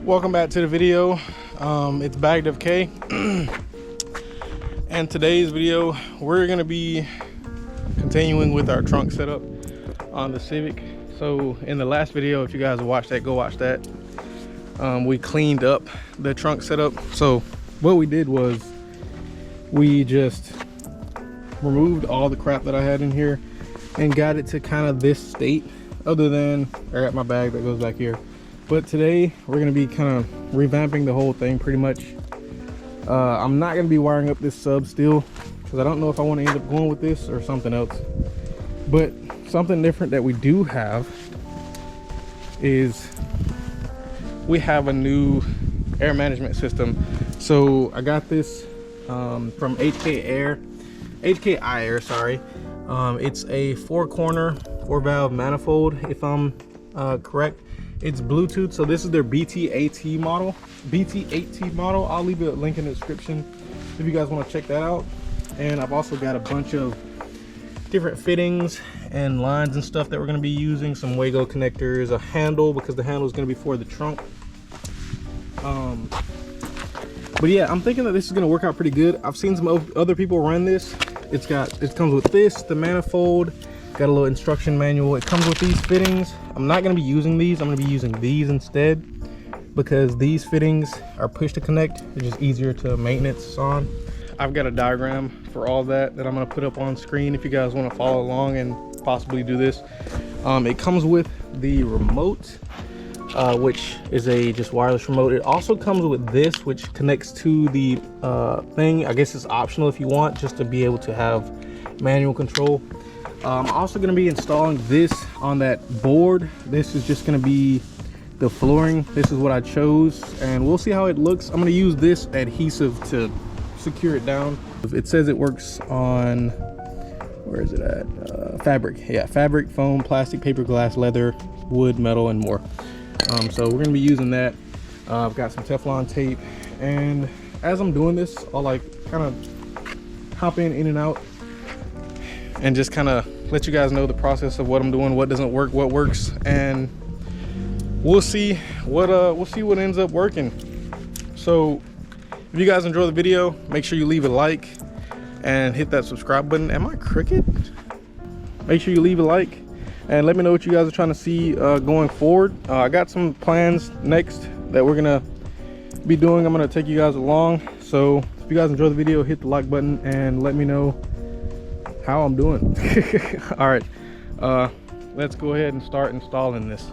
Welcome back to the video. It's Bagged of K. And today's video, we're gonna be continuing with our trunk setup on the Civic. So in the last video, if you guys watched that, go watch that. We cleaned up the trunk setup. So what we did was we just removed all the crap that I had in here and got it to kind of this state, other than I got my bag that goes back here. But today we're going to be kind of revamping the whole thing pretty much. I'm not going to be wiring up this sub still because I don't know if I want to end up going with this or something else. But something different that we do have is we have a new air management system. So I got this from HKI Air, sorry. It's a 4 manifold, if I'm correct. It's Bluetooth, so this is their BT8T model. BT8T model. I'll leave a link in the description if you guys want to check that out. And I've also got a bunch of different fittings and lines and stuff that we're going to be using. Some Wago connectors, a handle, because the handle is going to be for the trunk. But yeah, I'm thinking that this is going to work out pretty good. I've seen some other people run this. It comes with this, the manifold. Got a little instruction manual. It comes with these fittings. I'm not going to be using these. I'm going to be using these instead because these fittings are push to connect. They're just easier to maintenance on. I've got a diagram for all that I'm going to put up on screen if you guys want to follow along and possibly do this. It comes with the remote, which is a just wireless remote. It also comes with this, which connects to the thing. I guess it's optional if you want, just to be able to have manual control. I'm also going to be installing this on that board. This is just going to be the flooring. This is what I chose, and we'll see how it looks. I'm going to use this adhesive to secure it down. It says it works on, where is it at? Fabric. Yeah, fabric, foam, plastic, paper, glass, leather, wood, metal, and more. So we're going to be using that. I've got some Teflon tape, and as I'm doing this, I'll like kind of hop in and out, and just kind of let you guys know the process of what I'm doing, what doesn't work, what works, and we'll see what ends up working. So if you guys enjoy the video, make sure you leave a like and hit that subscribe button. Am I crooked? Make sure you leave a like and let me know what you guys are trying to see going forward. I got some plans next that we're gonna be doing. I'm gonna take you guys along. So if you guys enjoy the video, hit the like button and let me know how I'm doing. All right, let's go ahead and start installing this.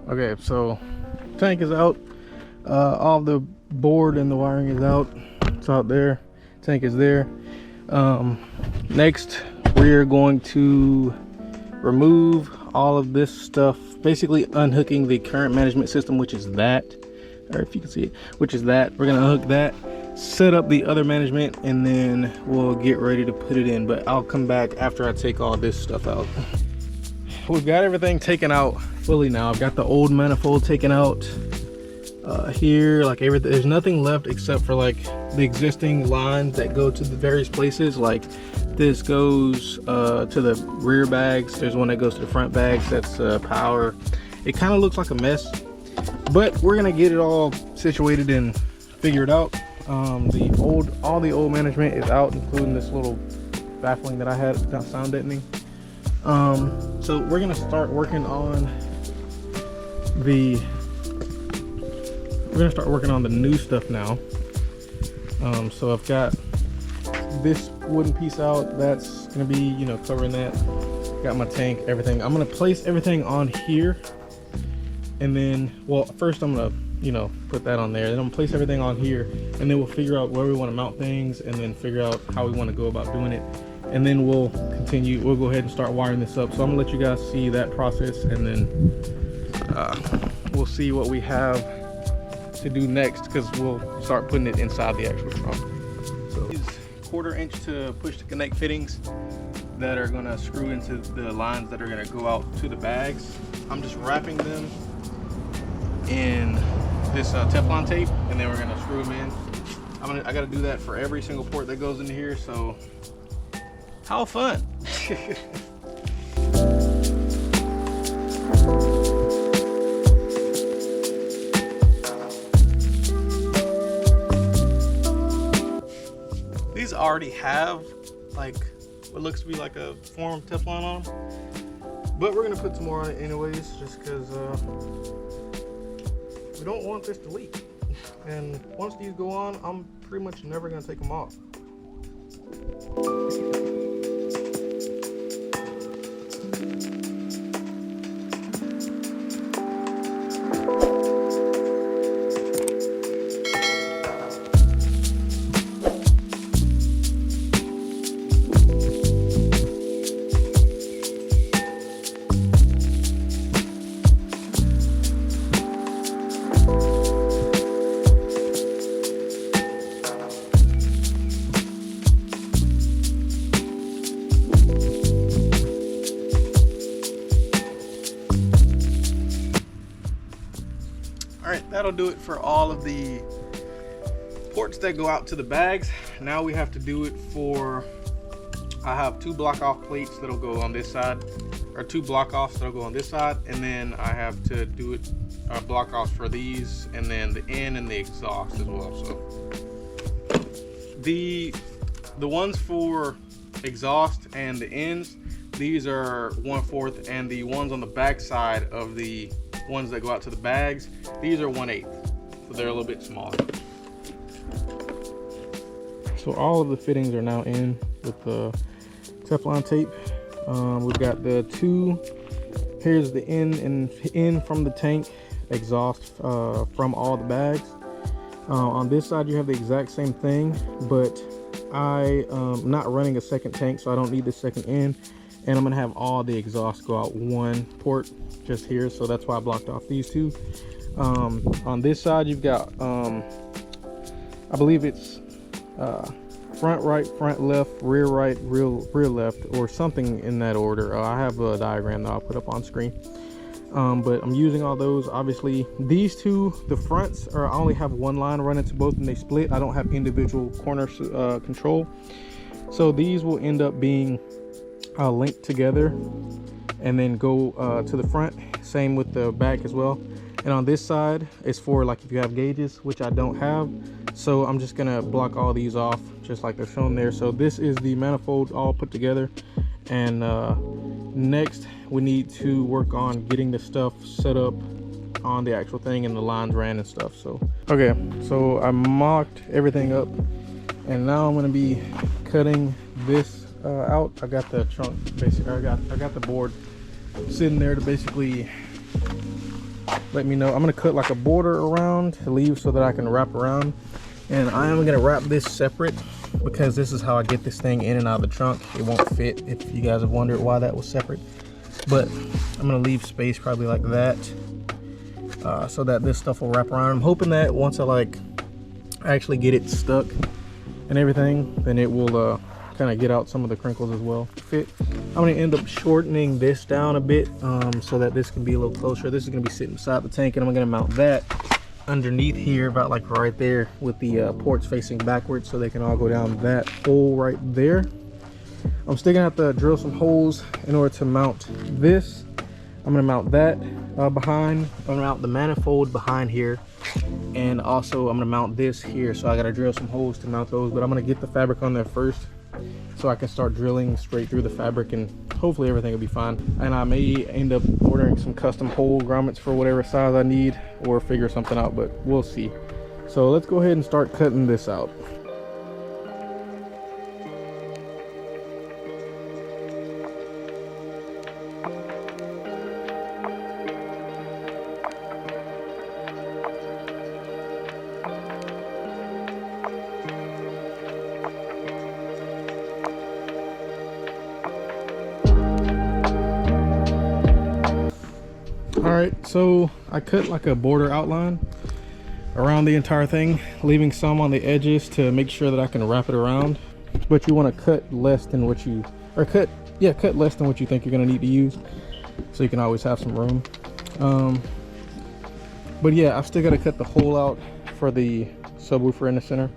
Okay, so tank is out, all the board and the wiring is out. It's out there, tank is there. Next we're going to remove all of this stuff, basically unhooking the current management system, which is that, or if you can see it, which is that. We're gonna unhook that, set up the other management, and then we'll get ready to put it in. But I'll come back after I take all this stuff out. We've got everything taken out fully now. I've got the old manifold taken out here, like everything. There's nothing left except for like the existing lines that go to the various places. Like this goes to the rear bags. There's one that goes to the front bags. That's power. It kind of looks like a mess, but we're gonna get it all situated and figured out. All the old management is out, including this little baffling that I had, not sound deadening. So we're gonna start working on the new stuff now. So I've got this wooden piece out. That's gonna be, you know, covering that. Got my tank, everything. I'm gonna place everything on here, and then, well, first I'm gonna, you know, put that on there. Then I'm gonna place everything on here, and then we'll figure out where we want to mount things, and then figure out how we want to go about doing it. And then we'll continue. We'll go ahead and start wiring this up. So I'm gonna let you guys see that process, and then we'll see what we have to do next, because we'll start putting it inside the actual trunk. So these 1/4 inch to push to connect fittings that are gonna screw into the lines that are gonna go out to the bags. I'm just wrapping them in this Teflon tape, and then we're gonna screw them in. I gotta do that for every single port that goes into here, so how fun. These already have like what looks to be like a form of Teflon on them, but we're gonna put some more on it anyways, just because we don't want this to leak. And once these go on, I'm pretty much never gonna take them off. All right, that'll do it for all of the ports that go out to the bags. Now we have to do it for, I have 2 block off plates that'll go on this side, or 2 block offs that'll go on this side, and then I have to do it block offs for these, and then the in and the exhaust as well. So the ones for exhaust and the ends, these are 1/4, and the ones on the back side of the ones that go out to the bags, these are 1/8, so they're a little bit smaller. So all of the fittings are now in with the Teflon tape. We've got the 2, here's the in from the tank, exhaust from all the bags. On this side you have the exact same thing, but I'm not running a second tank, so I don't need the second in, and I'm gonna have all the exhaust go out one port just here, so that's why I blocked off these 2. On this side you've got I believe it's front right, front left, rear right, rear left, or something in that order. I have a diagram that I'll put up on screen, but I'm using all those. Obviously these 2, the fronts I only have 1 line running to both, and they split. I don't have individual corner control, so these will end up being linked together and then go to the front. Same with the back as well. And on this side it's for like if you have gauges, which I don't have, so I'm just gonna block all these off just like they're shown there. So this is the manifold all put together, and next we need to work on getting the stuff set up on the actual thing and the lines ran and stuff. So okay, so I mocked everything up, and now I'm gonna be cutting this out. I got the trunk basically, I got the board sitting there to basically let me know. I'm gonna cut like a border around to leave so that I can wrap around, and I am gonna wrap this separate because this is how I get this thing in and out of the trunk. It won't fit, if you guys have wondered why that was separate, but I'm gonna leave space probably like that so that this stuff will wrap around. I'm hoping that once I actually get it stuck and everything, then it will kind of get out some of the crinkles as well. Fit. I'm going to end up shortening this down a bit so that this can be a little closer. This is going to be sitting beside the tank, and I'm going to mount that underneath here, about like right there, with the ports facing backwards, so they can all go down that hole right there. I'm still going to have to drill some holes in order to mount this. I'm going to mount that behind. I'm going to mount the manifold behind here, and also I'm going to mount this here, so I got to drill some holes to mount those, but I'm going to get the fabric on there first so I can start drilling straight through the fabric, and hopefully everything will be fine. And I may end up ordering some custom hole grommets for whatever size I need, or figure something out, but we'll see. So let's go ahead and start cutting this out. right, so I cut like a border outline around the entire thing, leaving some on the edges to make sure that I can wrap it around. But you want to cut less than what you, or cut less than what you think you're going to need to use, so you can always have some room. But yeah, I've still got to cut the hole out for the subwoofer in the center.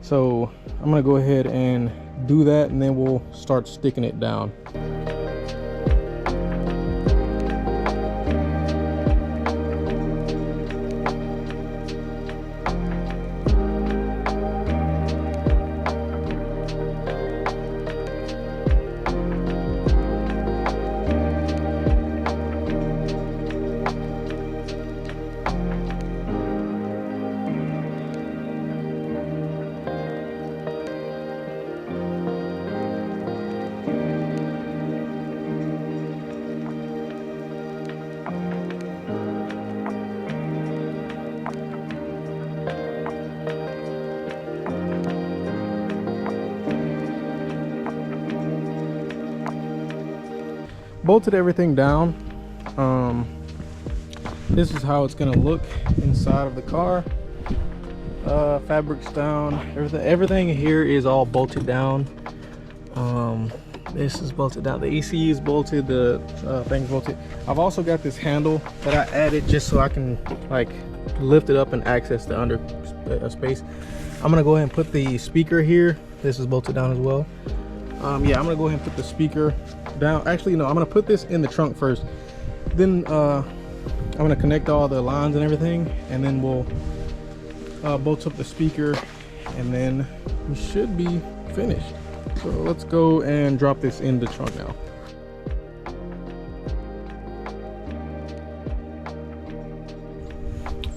So I'm going to go ahead and do that, and then we'll start sticking it down. Bolted everything down. This is how it's gonna look inside of the car. Fabric's down, everything here is all bolted down. This is bolted down, the ECU is bolted, the thing's bolted. I've also got this handle that I added just so I can like lift it up and access the under space. I'm gonna go ahead and put the speaker here. This is bolted down as well. Yeah, I'm gonna go ahead and put the speaker down. Actually, no, I'm gonna put this in the trunk first. Then I'm gonna connect all the lines and everything, and then we'll bolt up the speaker, and then we should be finished. So let's go and drop this in the trunk now.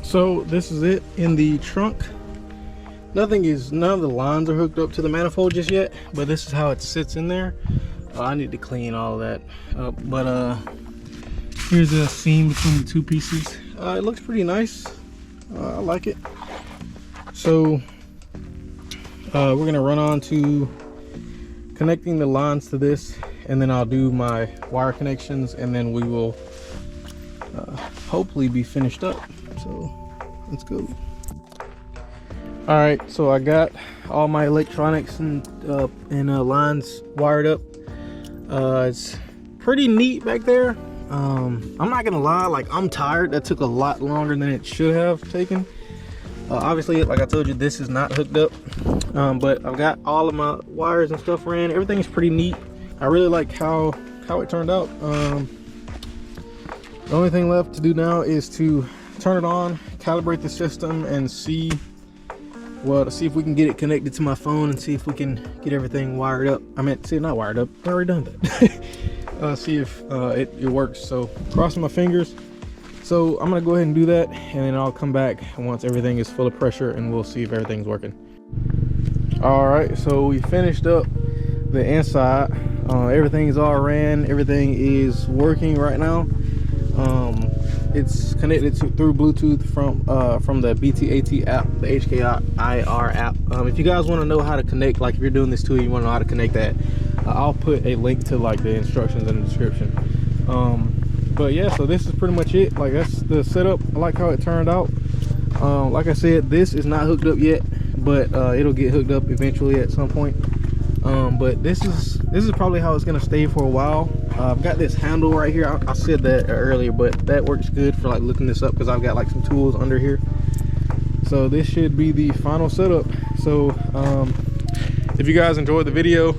So this is it in the trunk. None of the lines are hooked up to the manifold just yet, but this is how it sits in there. I need to clean all of that up, but here's a seam between the two pieces. It looks pretty nice. I like it. So we're gonna run on to connecting the lines to this, and then I'll do my wire connections, and then we will hopefully be finished up. So let's go. All right, so I got all my electronics and lines wired up. It's pretty neat back there. I'm not gonna lie, like, I'm tired. That took a lot longer than it should have taken. Obviously, like I told you, this is not hooked up, but I've got all of my wires and stuff ran. Everything is pretty neat. I really like how it turned out. The only thing left to do now is to turn it on, calibrate the system, and see if we can get it connected to my phone, and see if we can get everything wired up. I meant, see, not wired up, I've already done that. See if it works. So crossing my fingers. So I'm gonna go ahead and do that, and then I'll come back once everything is full of pressure, and we'll see if everything's working. All right, so we finished up the inside. Everything is all ran, everything is working right now. It's connected through Bluetooth from the BT8T app, the HKIR app. If you guys want to know how to connect, like if you're doing this too, you want to know how to connect that, I'll put a link to like the instructions in the description. But yeah, so this is pretty much it. Like, that's the setup. I like how it turned out. Like I said, this is not hooked up yet, but it'll get hooked up eventually at some point. But this is probably how it's gonna stay for a while. I've got this handle right here. I said that earlier, but that works good for like looking this up, because I've got like some tools under here. So this should be the final setup. So if you guys enjoyed the video,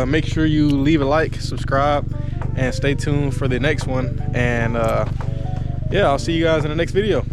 make sure you leave a like, subscribe, and stay tuned for the next one. And yeah, I'll see you guys in the next video.